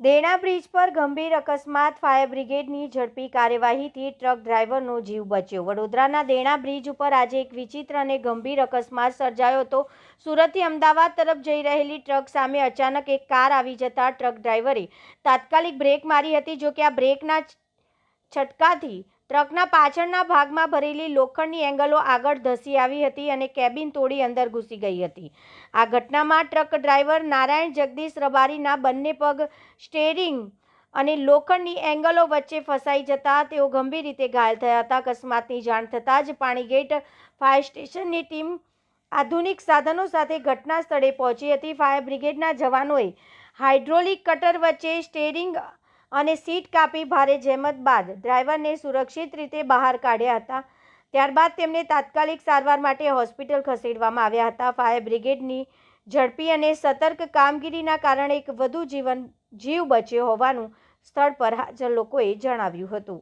Dena bridge પર ગંભીર અકસ્માત, ફાયર બ્રિગેડની ઝડપી કાર્યવાહીથી ટ્રક ડ્રાઈવરનો જીવ બચ્યો। વડોદરાના દેણા બ્રિજ ઉપર આજે એક વિચિત્ર અને ગંભીર અકસ્માત સર્જાયો હતો। સુરતથી અમદાવાદ તરફ જઈ રહેલી ટ્રક સામે અચાનક એક કાર આવી જતા ટ્રક ડ્રાઈવરે તાત્કાલિક બ્રેક મારી હતી। જો કે આ બ્રેકના છટકાથી ટ્રકના પાછળના ભાગમાં ભરેલી લોખંડની એંગલો આગળ ધસી આવી હતી અને કેબિન તોડી અંદર ઘૂસી ગઈ હતી। આ ઘટનામાં ટ્રક ડ્રાઈવર નારાયણ જગદીશ રબારીના બંને પગ સ્ટીયરિંગ અને લોખંડની એંગલો વચ્ચે ફસાઈ જતા તેઓ ગંભીર રીતે ઘાયલ થયા હતા। અકસ્માતની જાણ થતાં જ પાણીગેટ ફાયર સ્ટેશનની ટીમ આધુનિક સાધનો સાથે ઘટના સ્થળે પહોંચી હતી। ફાયર બ્રિગેડના જવાનોએ હાઇડ્રોલિક કટર વચ્ચે સ્ટીયરિંગ અને સીટ કાપી ભારે જહેમત બાદ ડ્રાઈવરને સુરક્ષિત રીતે બહાર કાઢ્યા હતા। ત્યારબાદ તેમને તાત્કાલિક સારવાર માટે હોસ્પિટલ ખસેડવામાં આવ્યા હતા। ફાયર બ્રિગેડની ઝડપી અને સતર્ક કામગીરીના કારણે એક વધુ જીવ બચ્યો હોવાનું સ્થળ પર હાજર લોકોએ જણાવ્યું હતું।